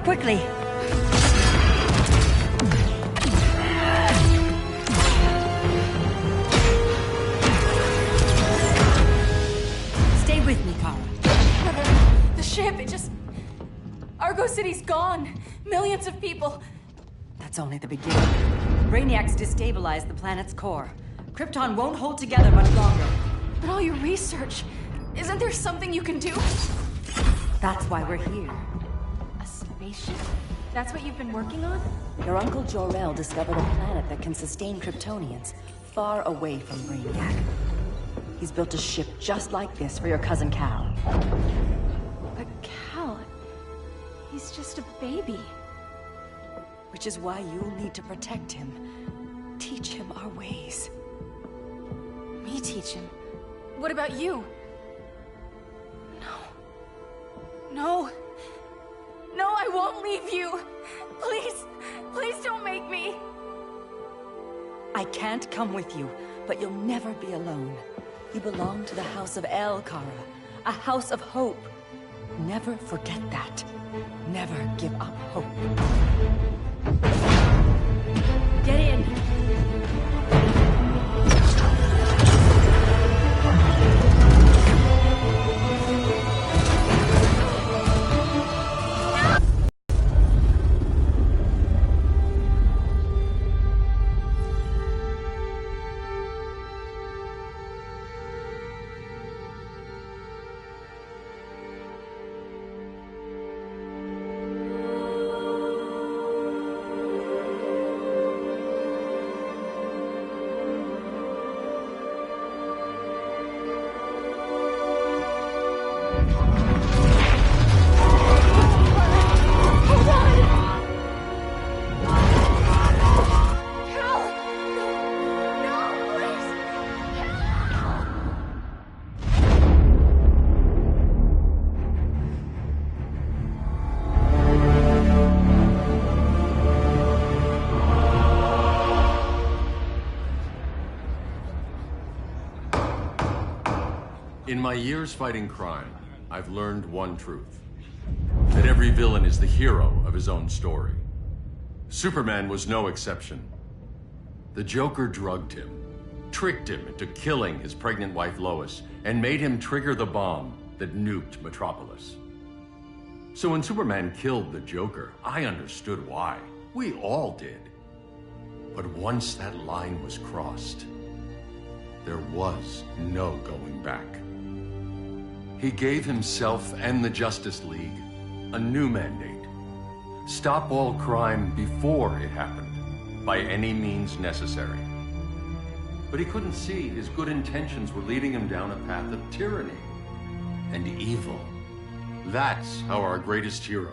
quickly! Stay with me, Kara. The ship, it just... Argo City's gone. Millions of people. That's only the beginning. Brainiacs destabilized the planet's core. Krypton won't hold together much longer. But all your research, isn't there something you can do? That's why we're here. A spaceship? That's what you've been working on? Your uncle Jor-El discovered a planet that can sustain Kryptonians, far away from Brainiac. He's built a ship just like this for your cousin Cal. But Cal... he's just a baby. Which is why you'll need to protect him. Teach him our ways. Me teach him? What about you? No. No, I won't leave you. Please, please don't make me. I can't come with you, but you'll never be alone. You belong to the House of El, Kara. A house of hope. Never forget that. Never give up hope. Get in! In my years fighting crime, I've learned one truth. That every villain is the hero of his own story. Superman was no exception. The Joker drugged him, tricked him into killing his pregnant wife Lois, and made him trigger the bomb that nuked Metropolis. So when Superman killed the Joker, I understood why. We all did. But once that line was crossed, there was no going back. He gave himself and the Justice League a new mandate. Stop all crime before it happened, by any means necessary. But he couldn't see his good intentions were leading him down a path of tyranny and evil. That's how our greatest hero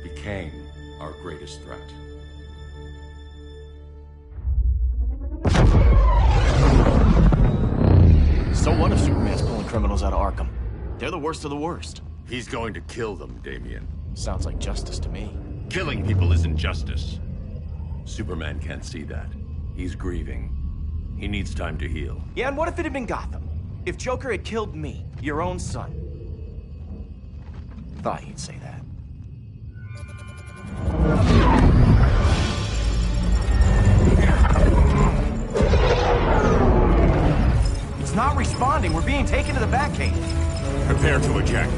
became our greatest threat. So what if Superman's pulling criminals out of Arkham? They're the worst of the worst. He's going to kill them, Damian. Sounds like justice to me. Killing people isn't justice. Superman can't see that. He's grieving. He needs time to heal. Yeah, and what if it had been Gotham? If Joker had killed me, your own son? Thought you'd say that. It's not responding. We're being taken to the Batcave. Prepare to eject.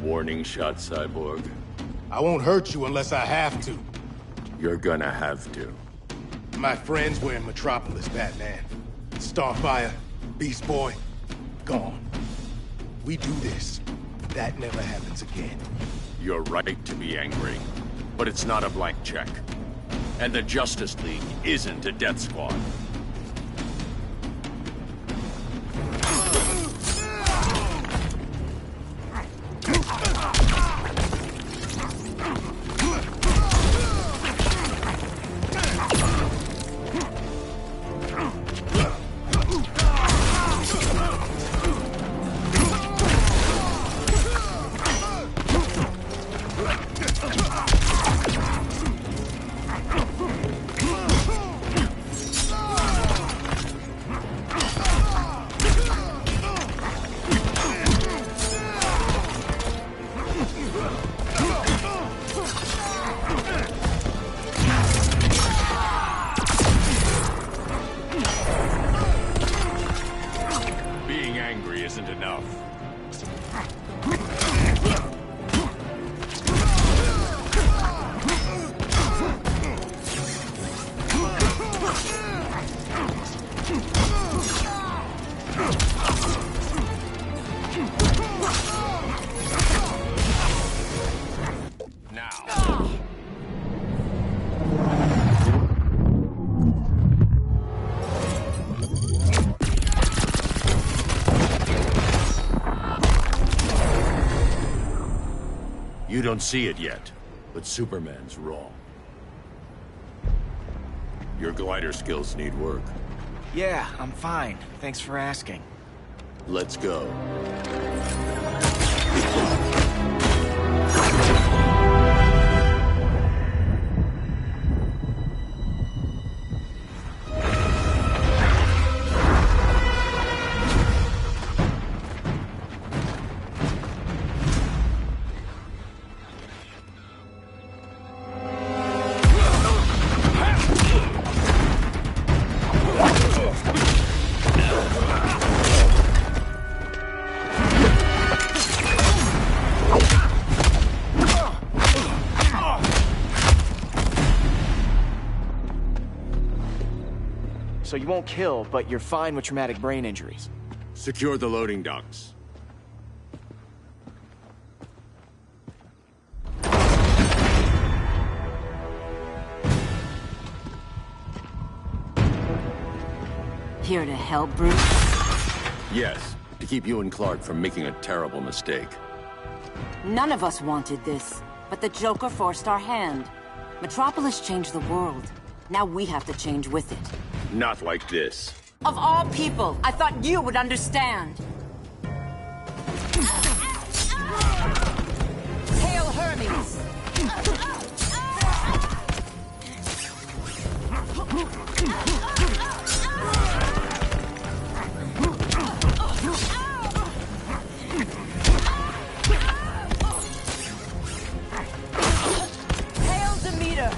Warning shot, Cyborg. I won't hurt you unless I have to. You're gonna have to. My friends were in Metropolis, Batman. Starfire, Beast Boy, gone. We do this. That never happens again. You're right to be angry, but it's not a blank check. And the Justice League isn't a death squad. Now. You don't see it yet, but Superman's wrong. Your glider skills need work. Yeah, I'm fine. Thanks for asking. Let's go. So you won't kill, but you're fine with traumatic brain injuries. Secure the loading docks. Here to help, Bruce? Yes, to keep you and Clark from making a terrible mistake. None of us wanted this, but the Joker forced our hand. Metropolis changed the world. Now we have to change with it. Not like this. Of all people, I thought you would understand. Hail Hermes! Hail Demeter!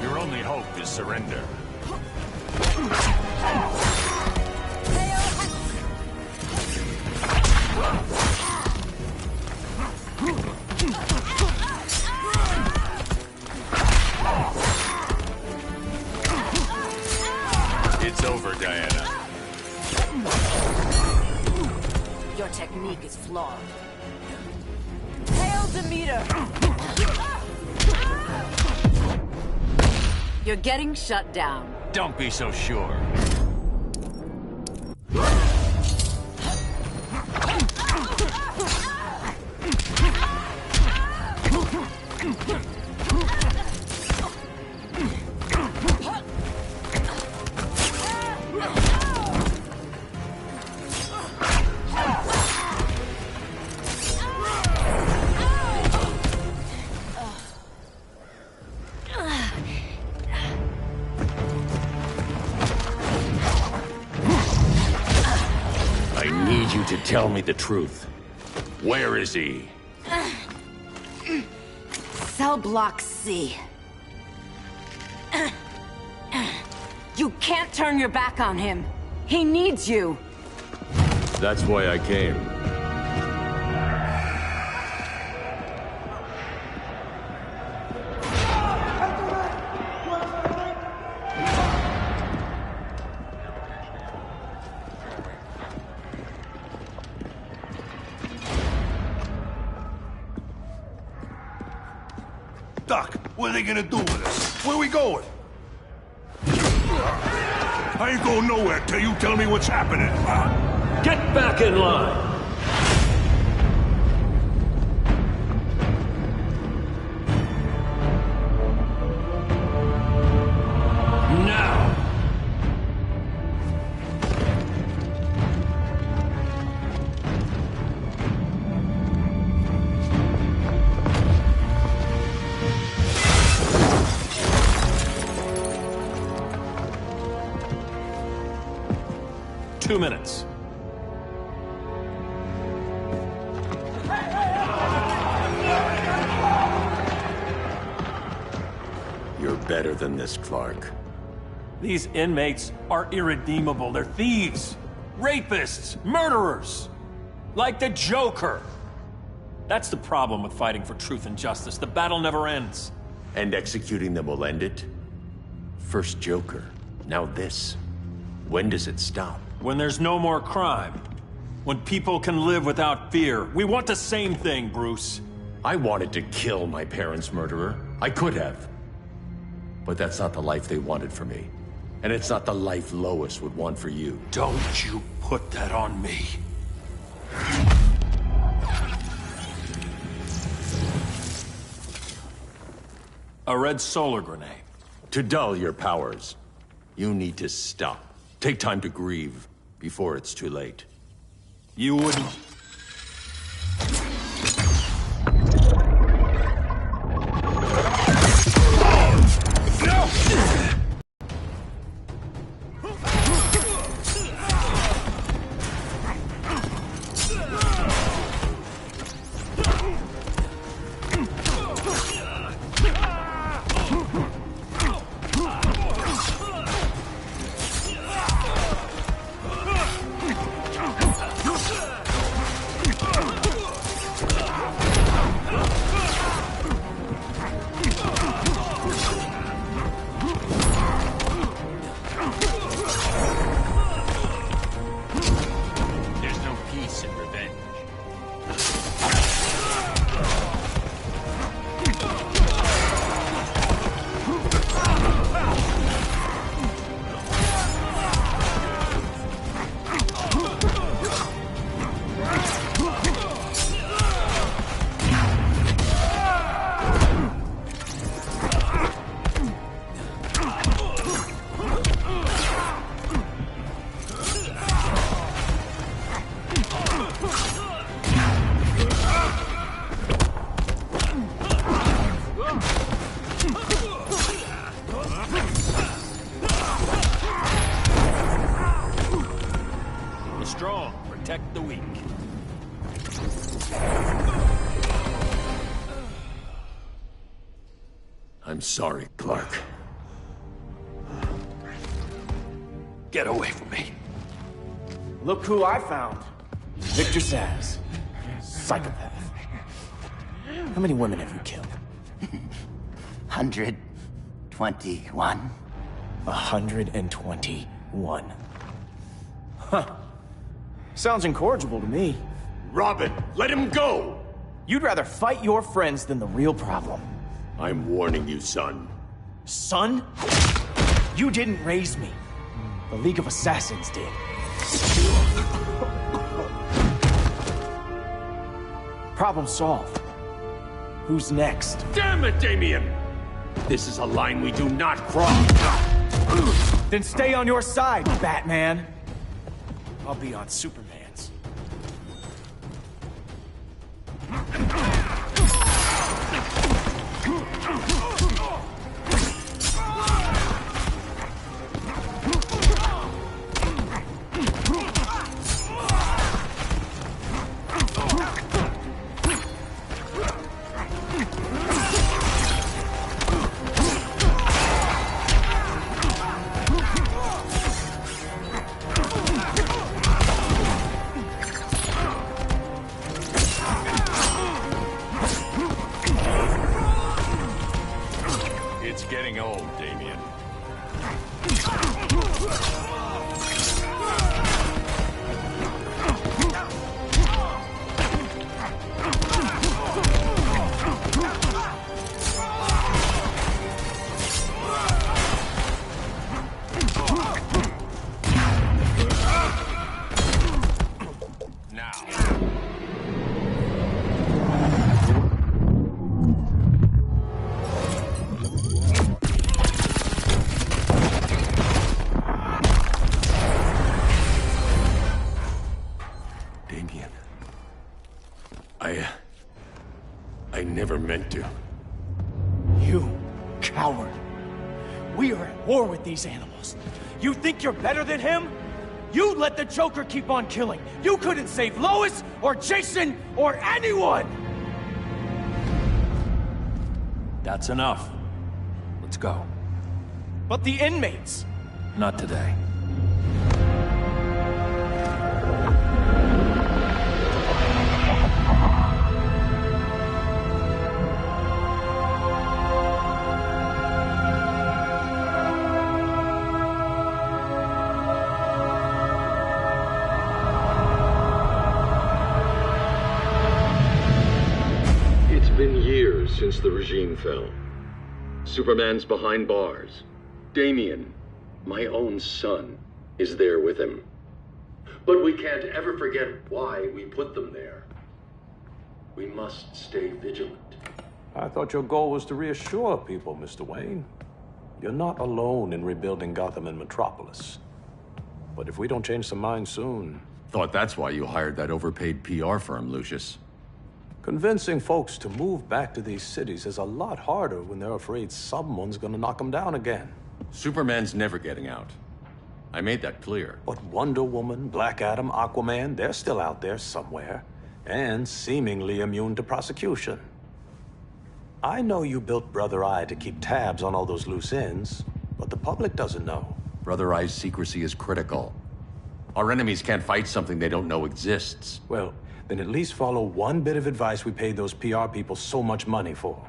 Your only hope is surrender. It's over, Diana. Your technique is flawed. Hail Demeter! You're getting shut down. Don't be so sure. I need you to tell me the truth. Where is he? Cell Block C. You can't turn your back on him. He needs you. That's why I came. Doc, what are they gonna do with us? Where we going? I ain't going nowhere till you tell me what's happening. Get back in line! Now! Two minutes. You're better than this, Clark. These inmates are irredeemable. They're thieves. Rapists, murderers, like the Joker. That's the problem with fighting for truth and justice. The battle never ends. And executing them will end it? First Joker, now this. When does it stop? When there's no more crime. When people can live without fear. We want the same thing, Bruce. I wanted to kill my parents' murderer. I could have. But that's not the life they wanted for me. And it's not the life Lois would want for you. Don't you put that on me. A red solar grenade. To dull your powers, you need to stop. Take time to grieve before it's too late. You wouldn't... Protect the weak. I'm sorry, Clark. Get away from me. Look who I found. Victor Zsasz. Psychopath. How many women have you killed? 121. 121. Huh. Sounds incorrigible to me. Robin, let him go! You'd rather fight your friends than the real problem. I'm warning you, son. Son? You didn't raise me. The League of Assassins did. Problem solved. Who's next? Damn it, Damien! This is a line we do not cross. Then stay on your side, Batman. I'll be on Superman's. It's getting old, Damien. Damien. I never meant to. You coward. We are at war with these animals. You think you're better than him? You let the Joker keep on killing. You couldn't save Lois, or Jason, or anyone! That's enough. Let's go. But the inmates. Not today. since the regime fell. Superman's behind bars. Damien, my own son, is there with him. But we can't ever forget why we put them there. We must stay vigilant. I thought your goal was to reassure people, Mr. Wayne. You're not alone in rebuilding Gotham and Metropolis. But if we don't change some minds soon... Thought that's why you hired that overpaid PR firm, Lucius. Convincing folks to move back to these cities is a lot harder when they're afraid someone's gonna knock them down again. Superman's never getting out. I made that clear. But Wonder Woman, Black Adam, Aquaman, they're still out there somewhere. And seemingly immune to prosecution. I know you built Brother Eye to keep tabs on all those loose ends, but the public doesn't know. Brother Eye's secrecy is critical. Our enemies can't fight something they don't know exists. Well, then at least follow one bit of advice we paid those PR people so much money for.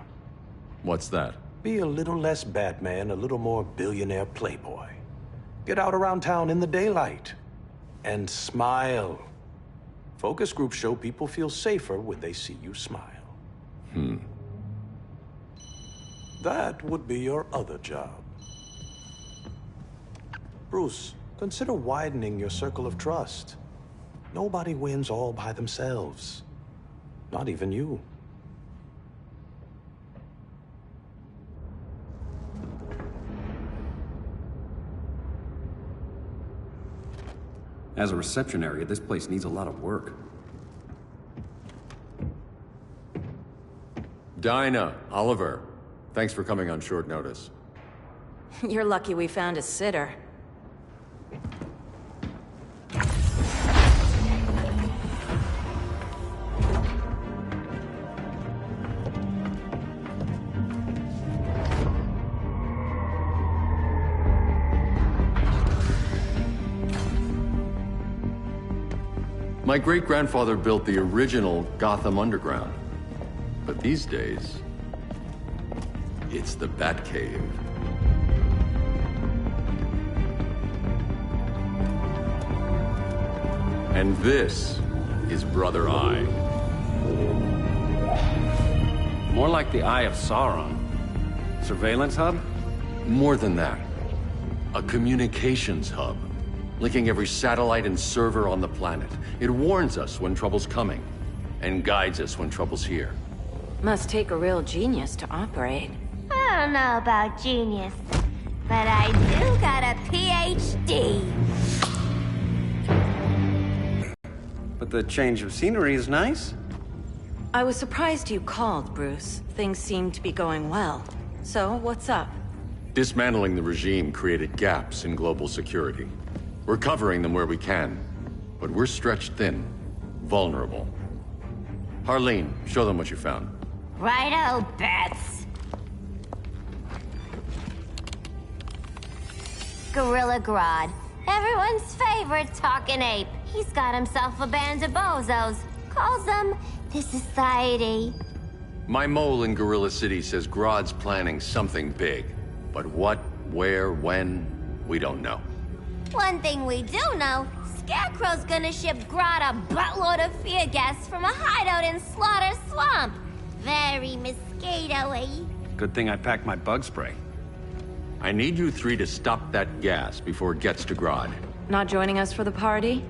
What's that? Be a little less Batman, a little more billionaire playboy. Get out around town in the daylight. And smile. Focus groups show people feel safer when they see you smile. That would be your other job. Bruce, consider widening your circle of trust. Nobody wins all by themselves. Not even you. As a reception area, this place needs a lot of work. Dinah, Oliver, thanks for coming on short notice. You're lucky we found a sitter. My great-grandfather built the original Gotham Underground. But these days, it's the Batcave. And this is Brother Eye. More like the Eye of Sauron. Surveillance hub? More than that. A communications hub. Linking every satellite and server on the planet. It warns us when trouble's coming. And guides us when trouble's here. Must take a real genius to operate. I don't know about genius, but I do got a PhD. But the change of scenery is nice. I was surprised you called, Bruce. Things seem to be going well. So, what's up? Dismantling the regime created gaps in global security. We're covering them where we can, but we're stretched thin, vulnerable. Harleen, show them what you found. Righto, Bats. Gorilla Grodd. Everyone's favorite talking ape. He's got himself a band of bozos. Calls them the Society. My mole in Gorilla City says Grodd's planning something big. But what, where, when, we don't know. One thing we do know, Scarecrow's gonna ship Grodd a buttload of fear gas from a hideout in Slaughter Swamp. Very mosquito-y. Good thing I packed my bug spray. I need you three to stop that gas before it gets to Grodd. Not joining us for the party?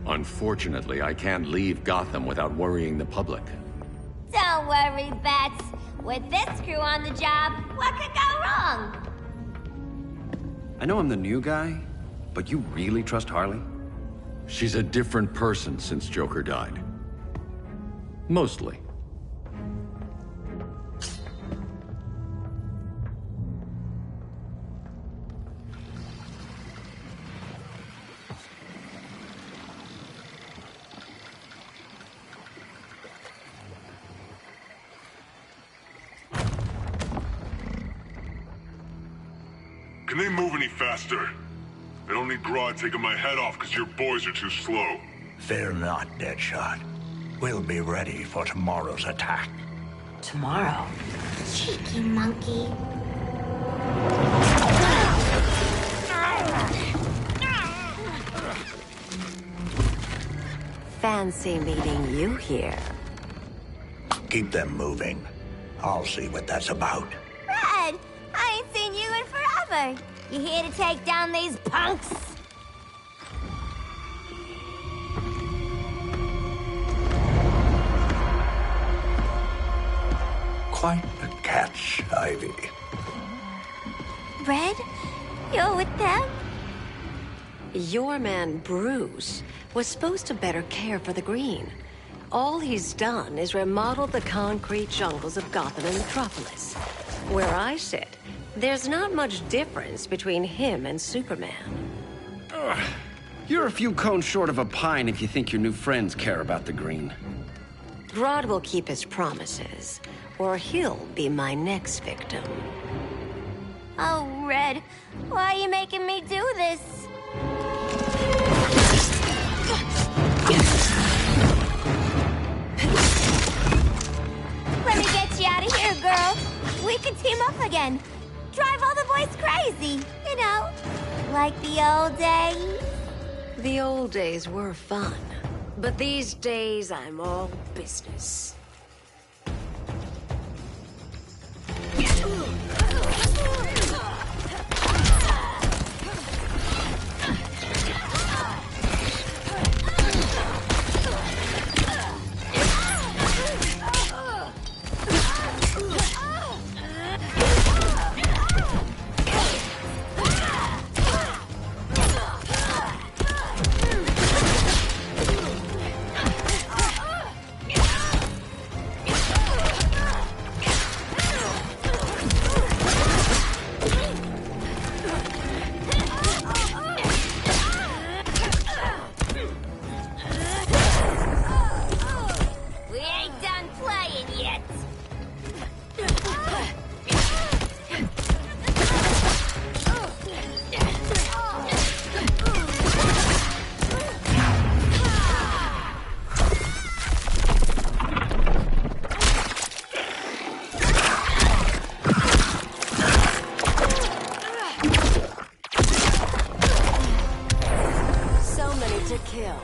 Unfortunately, I can't leave Gotham without worrying the public. Don't worry, Bats. With this crew on the job, what could go wrong? I know I'm the new guy, but you really trust Harley? She's a different person since Joker died. Mostly. Can they move any faster? I don't need Grodd taking my head off because your boys are too slow. Fear not, Deadshot. We'll be ready for tomorrow's attack. Tomorrow? Cheeky monkey. Fancy meeting you here. Keep them moving. I'll see what that's about. Red, I ain't seen you in forever. You here to take down these punks? Quite the catch, Ivy. Red, you're with them? Your man, Bruce, was supposed to better care for the Green. All he's done is remodeled the concrete jungles of Gotham and Metropolis. Where I sit, there's not much difference between him and Superman. Ugh. You're a few cones short of a pine if you think your new friends care about the Green. Grodd will keep his promises, or he'll be my next victim. Oh, Red, why are you making me do this? Let me get you out of here, girl. We could team up again. Drive all the boys crazy, you know, like the old days. The old days were fun, but these days I'm all business.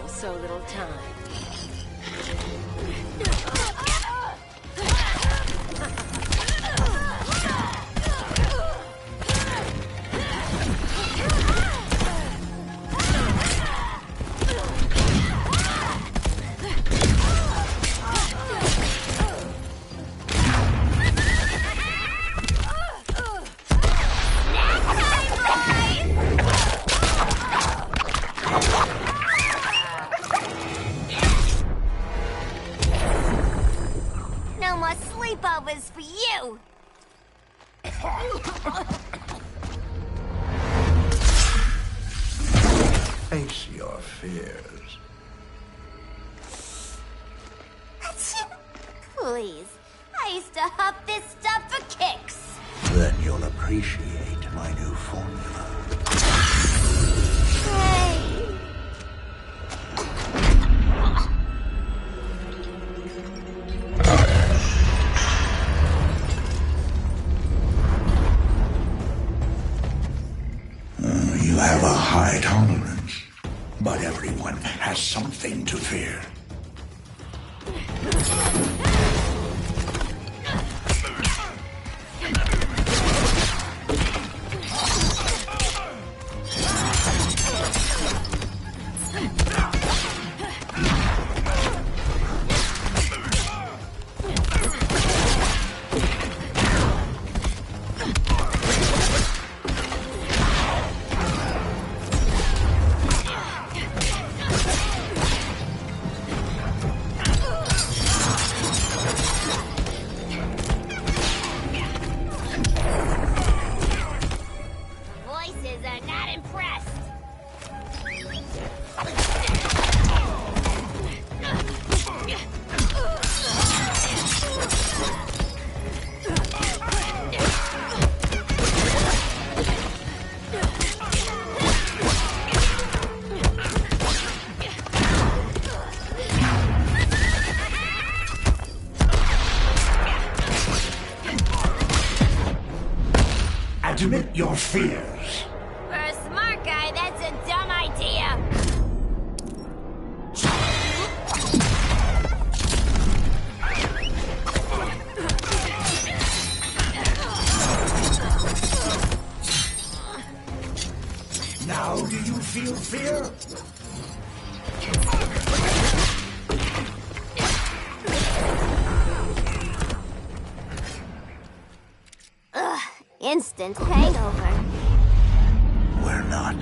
So little time. Sleepovers for you! Face your fears. Please, I used to huff this stuff for kicks. Then you'll appreciate my new formula. Hey. You have a high tolerance, but everyone has something to fear. Admit your fears. For a smart guy, that's a dumb idea. instant hangover. We're not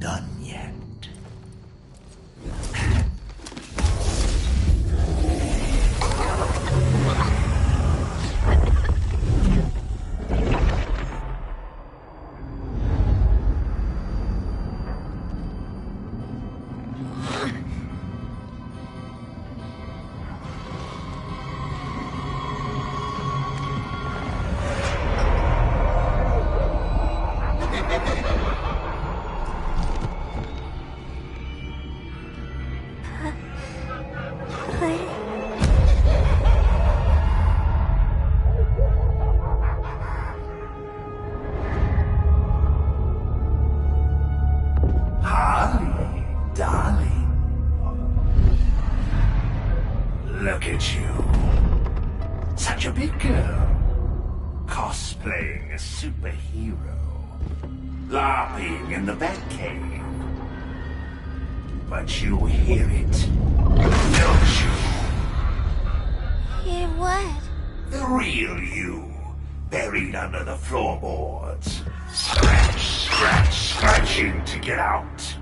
done yet. Holly, darling. Look at you. Such a big girl. Cosplaying a superhero. LARPing in the Batcave. But you hear it, don't you? Hear what? The real you, buried under the floorboards. Scratch, scratch, scratching to get out.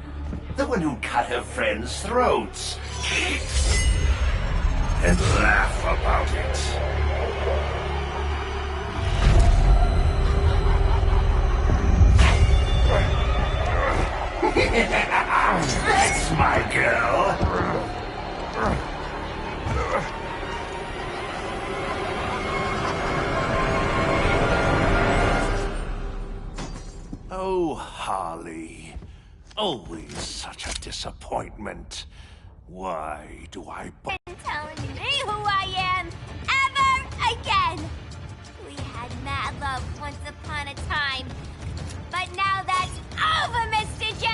The one who cut her friends' throats. And laugh about it. That's my girl. Oh, Harley. Always such a disappointment. Why do I... Telling me who I am ever again. We had mad love once upon a time, but now that's over, Mr. J.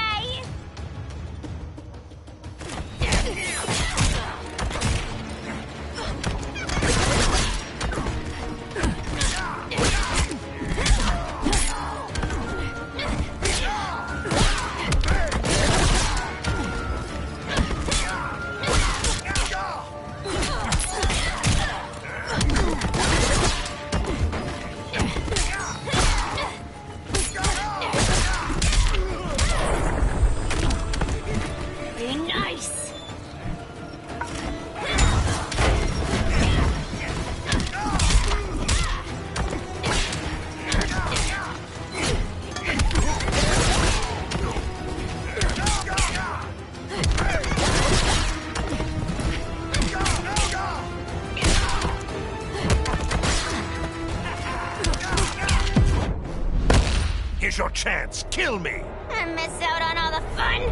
Be nice. Here's your chance. Kill me. I miss out on all the fun.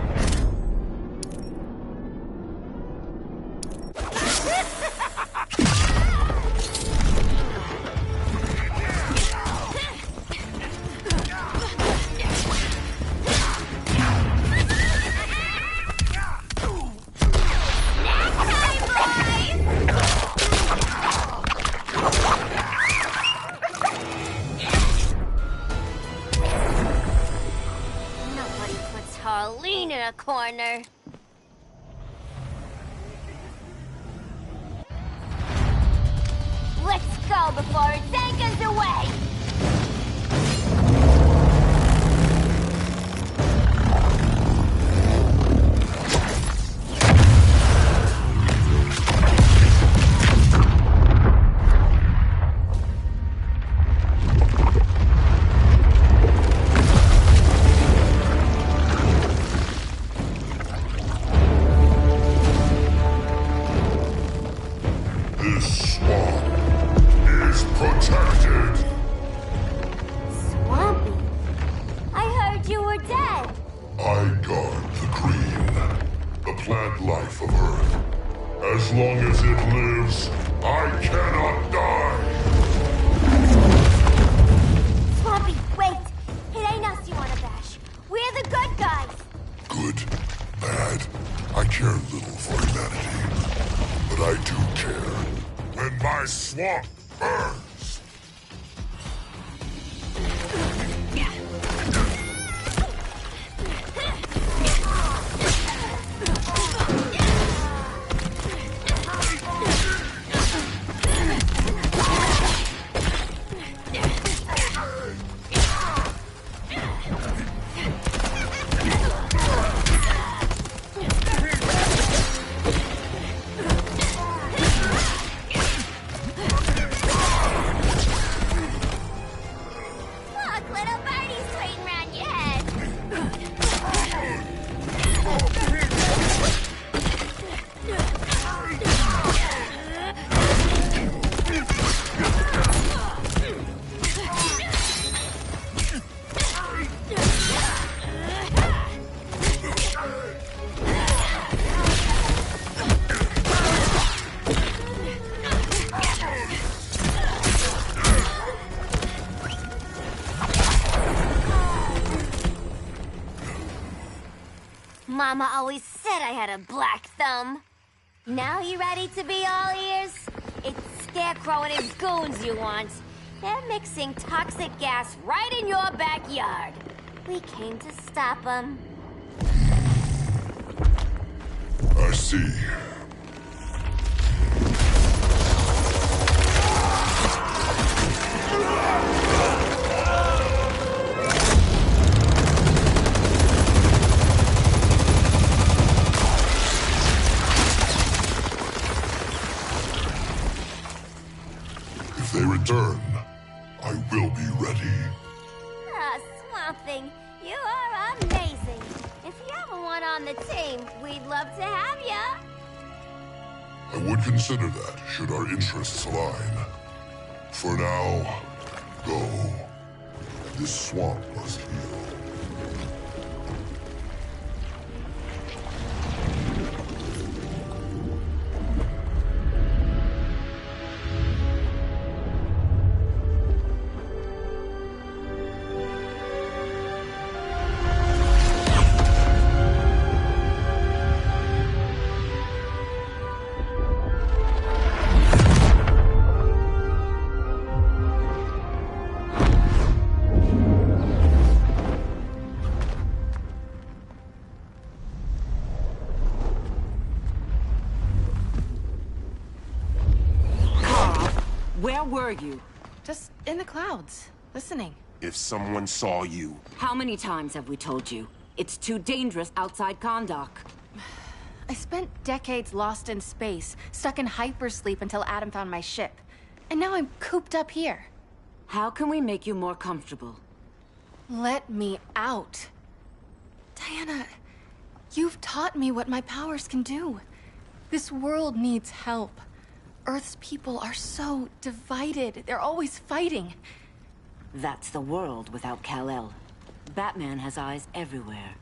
Nobody puts Harleen in a corner. Let's go before it takes us away! This swamp is protected. Swampy? I heard you were dead. I guard the green, the plant life of Earth. As long as it lives, I cannot die. Swampy, wait! It ain't us you wanna bash. We're the good guys. Good, bad, I care little for humanity. But I do care when my swamp burns. Mama always said I had a black thumb. Now you ready to be all ears? It's Scarecrow and his goons you want. They're mixing toxic gas right in your backyard. We came to stop them. I see. If they return, I will be ready. Ah, Swamp Thing, you are amazing. If you ever want on the team, we'd love to have ya. I would consider that, should our interests align. For now, go. This swamp must heal. Where were you? Just in the clouds, listening. If someone saw you... How many times have we told you? It's too dangerous outside Kahndaq. I spent decades lost in space, stuck in hypersleep until Adam found my ship. And now I'm cooped up here. How can we make you more comfortable? Let me out. Diana, you've taught me what my powers can do. This world needs help. Earth's people are so divided. They're always fighting. That's the world without Kal-El. Batman has eyes everywhere.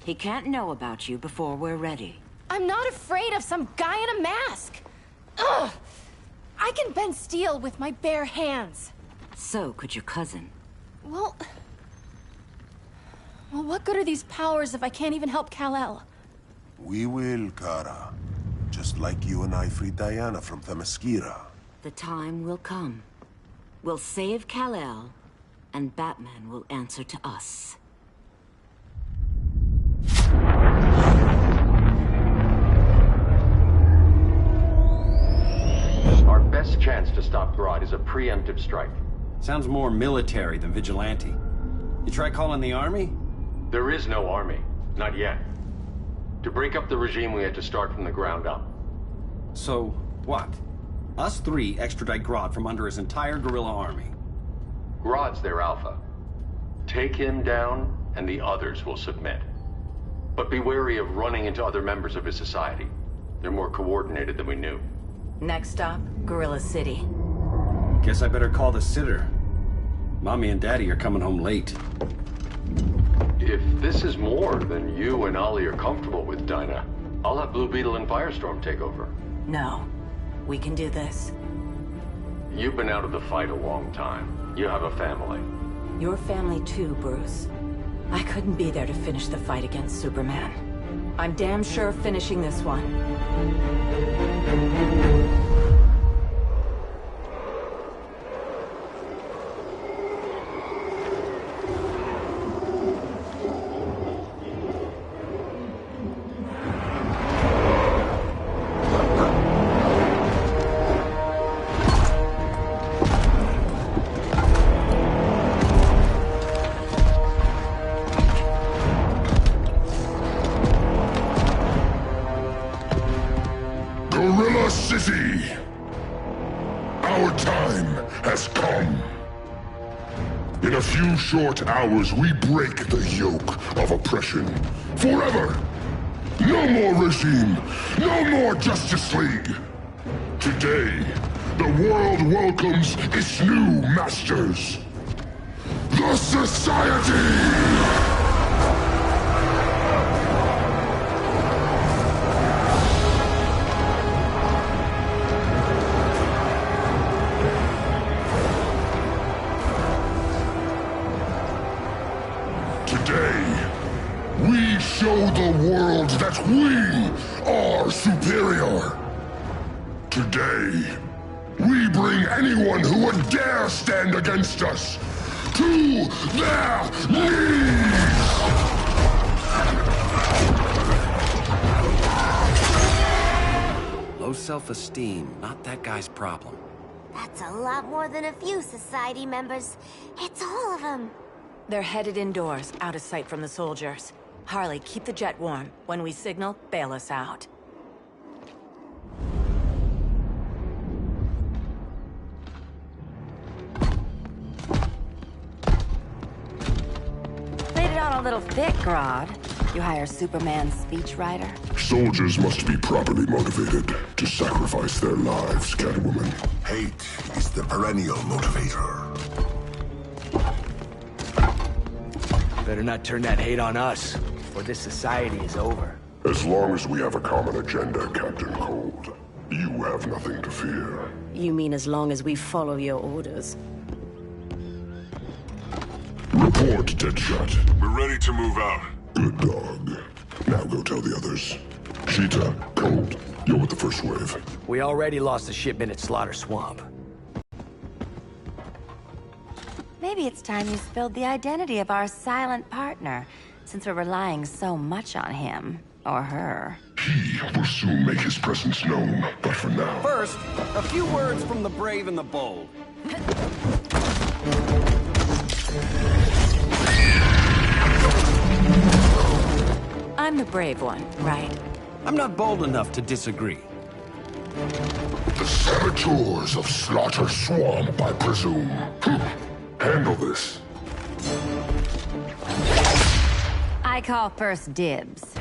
He can't know about you before we're ready. I'm not afraid of some guy in a mask. Ugh! I can bend steel with my bare hands. So could your cousin. Well, what good are these powers if I can't even help Kal-El? We will, Kara. Just like you and I freed Diana from Themyscira. The time will come. We'll save Kal-El, and Batman will answer to us. Our best chance to stop Grodd is a preemptive strike. Sounds more military than vigilante. You try calling the army? There is no army. Not yet. To break up the regime, we had to start from the ground up. So, what? Us three extradite Grodd from under his entire guerrilla army. Grodd's their alpha. Take him down, and the others will submit. But be wary of running into other members of his society. They're more coordinated than we knew. Next stop, Gorilla City. Guess I better call the sitter. Mommy and Daddy are coming home late. If this is more than you and Ollie are comfortable with, Dinah, I'll have Blue Beetle and Firestorm take over. No. We can do this. You've been out of the fight a long time. You have a family. Your family too, Bruce. I couldn't be there to finish the fight against Superman. I'm damn sure finishing this one. Gorilla City! Our time has come. In a few short hours, we break the yoke of oppression. Forever! No more regime! No more Justice League! Today, the world welcomes its new masters. The Society! Today, we show the world that we are superior. Today, we bring anyone who would dare stand against us to their knees! Low self-esteem, not that guy's problem. That's a lot more than a few society members. It's all of them. They're headed indoors, out of sight from the soldiers. Harley, keep the jet warm. When we signal, bail us out. Played it on a little thick, Grodd. You hire Superman's speechwriter? Soldiers must be properly motivated to sacrifice their lives, Catwoman. Hate is the perennial motivator. Better not turn that hate on us, or this society is over. As long as we have a common agenda, Captain Cold, you have nothing to fear. You mean as long as we follow your orders? Report, Deadshot. We're ready to move out. Good dog. Now go tell the others. Cheetah, Cold, you're with the first wave. We already lost a shipment at Slaughter Swamp. Maybe it's time you spilled the identity of our silent partner, since we're relying so much on him. Or her. He will soon make his presence known, but for now... First, a few words from the brave and the bold. I'm the brave one, right? I'm not bold enough to disagree. The saboteurs of Slaughter Swamp, I presume. Handle this. I call first dibs.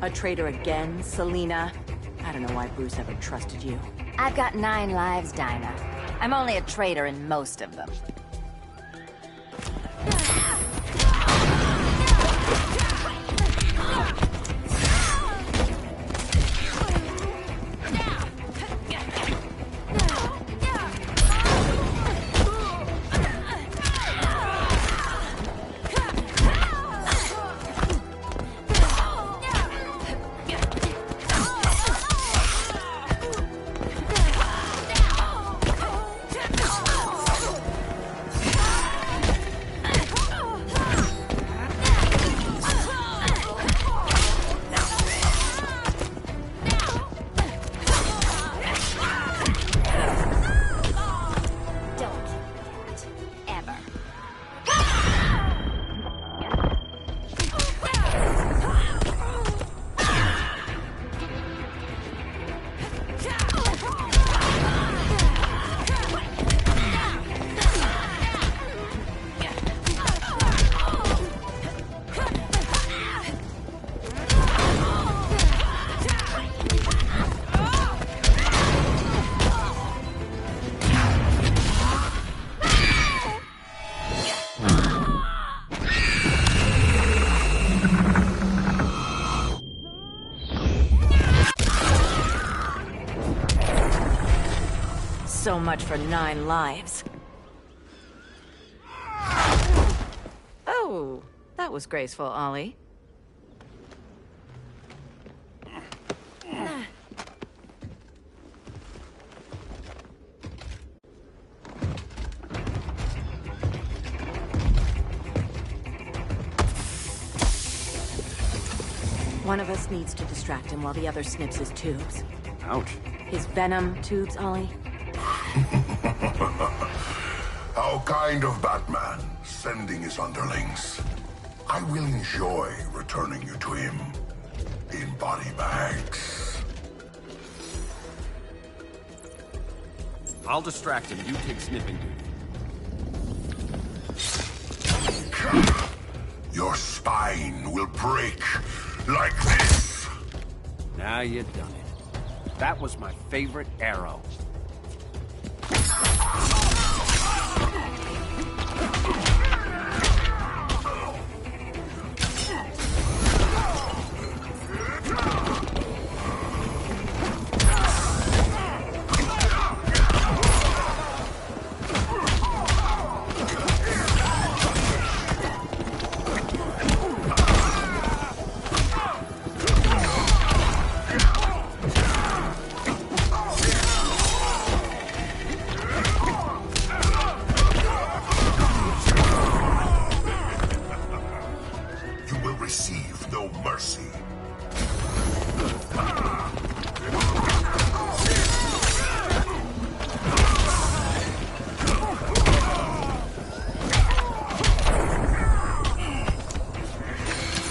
A traitor again, Selina? I don't know why Bruce ever trusted you. I've got 9 lives, Dinah. I'm only a traitor in most of them. So much for 9 lives. Oh, that was graceful, Ollie. One of us needs to distract him while the other snips his tubes. Ouch. His venom tubes, Ollie. How kind of Batman, sending his underlings. I will enjoy returning you to him in body bags. I'll distract him. You take sniffing duty. Your spine will break like this. Now you done it. That was my favorite arrow. receive no mercy.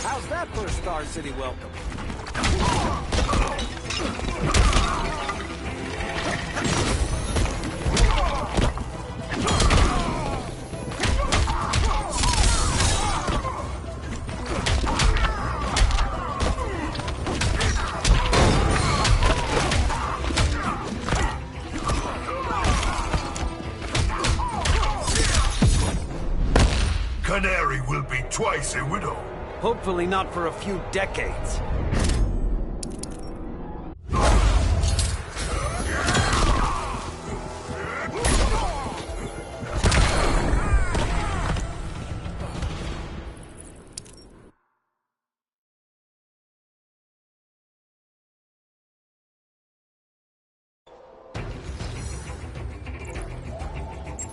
How's that for a Star City welcome? Canary will be twice a widow. Hopefully not for a few decades.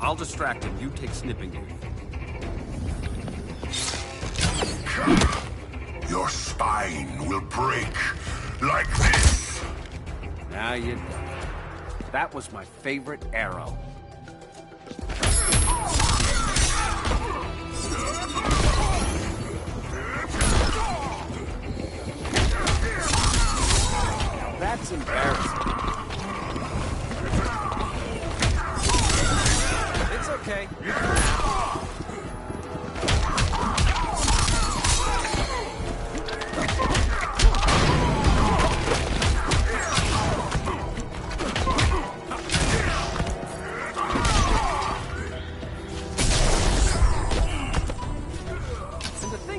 I'll distract him. You take snipping duty. Your spine will break like this. Now you... That was my favorite arrow. That's embarrassing. It's okay.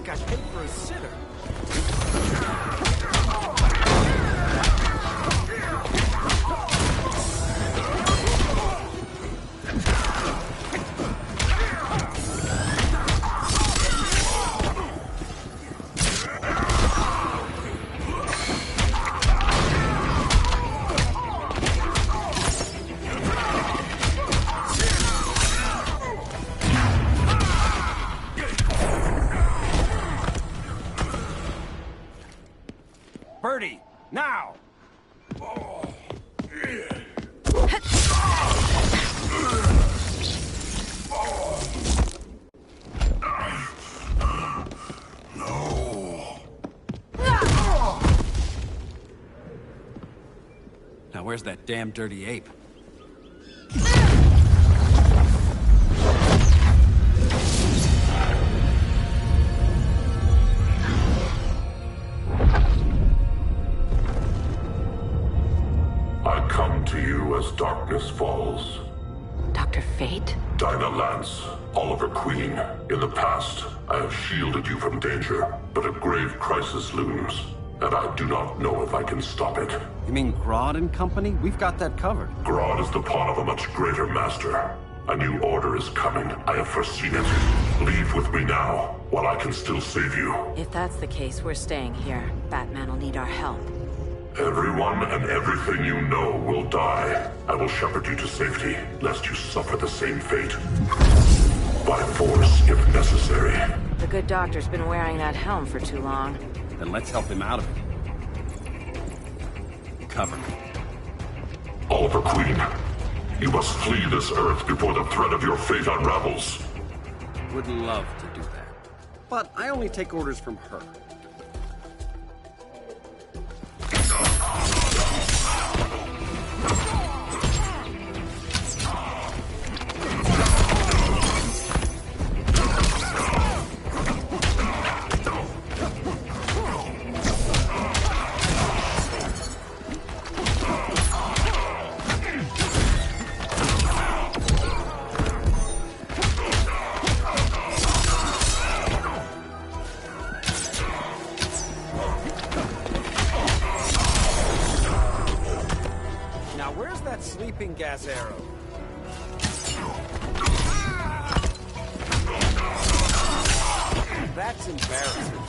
I paid for a sitter. Birdie, now! No. Now where's that damn dirty ape? I come to you as darkness falls. Dr. Fate? Dinah Lance, Oliver Queen. In the past, I have shielded you from danger, but a grave crisis looms, and I do not know if I can stop it. You mean Grodd and company? We've got that covered. Grodd is the pawn of a much greater master. A new order is coming. I have foreseen it. Leave with me now, while I can still save you. If that's the case, we're staying here. Batman will need our help. Everyone and everything you know will die. I will shepherd you to safety, lest you suffer the same fate. By force, if necessary. The good doctor's been wearing that helm for too long. Then let's help him out of it. Cover me. Oliver Queen, you must flee this Earth before the threat of your fate unravels. Would love to do that. But I only take orders from her. Sleeping gas arrow. That's embarrassing.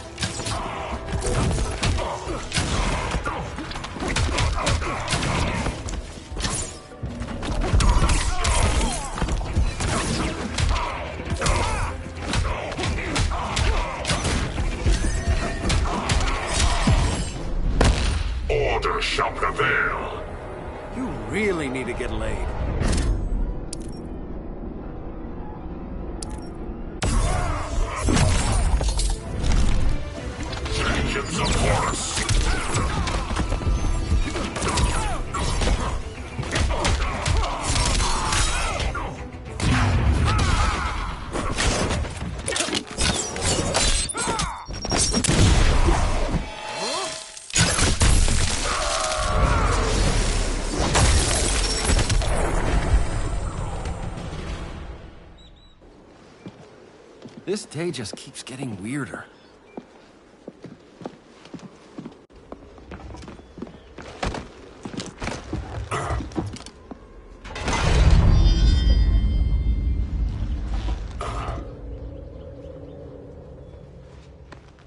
shall prevail. You really need to get laid. Vengeance upon us. This day just keeps getting weirder.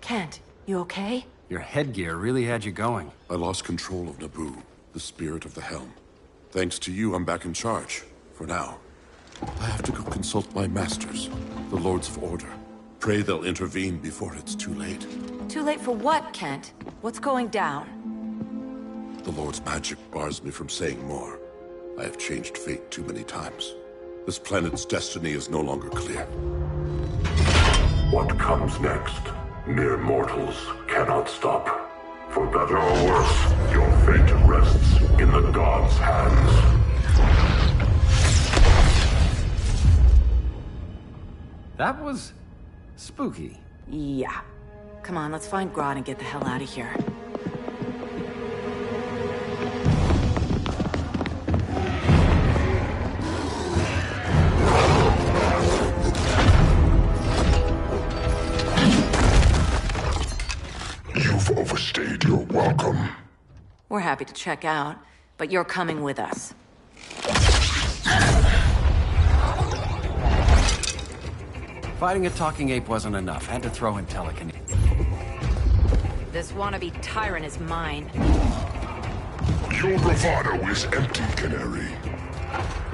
Kent, you okay? Your headgear really had you going. I lost control of Naboo, the spirit of the helm. Thanks to you, I'm back in charge. For now. I have to go consult my masters, the Lords of Order. Pray they'll intervene before it's too late. Too late for what, Kent? What's going down? The Lord's magic bars me from saying more. I have changed fate too many times. This planet's destiny is no longer clear. What comes next, mere mortals cannot stop. For better or worse, your fate rests in the gods' hands. That was spooky. Yeah. Come on, let's find Grodd and get the hell out of here. You've overstayed your welcome. We're happy to check out, but you're coming with us. Fighting a talking ape wasn't enough. Had to throw in telekinesis. This wannabe tyrant is mine. Your bravado is empty, Canary.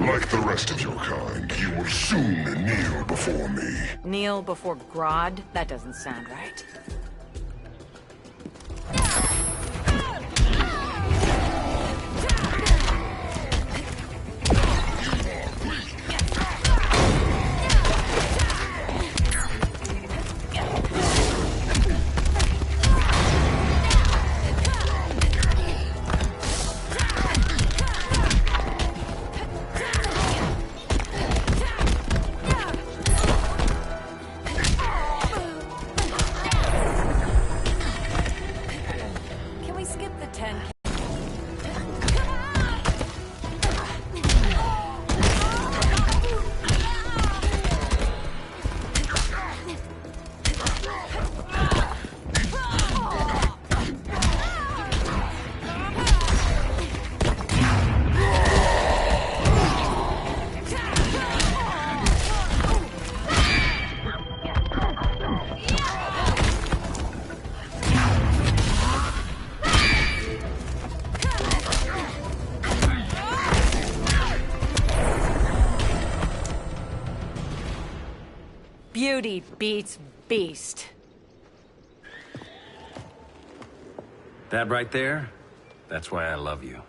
Like the rest of your kind, you will soon kneel before me. Kneel before Grodd? That doesn't sound right. Beauty beats beast. That right there, that's why I love you.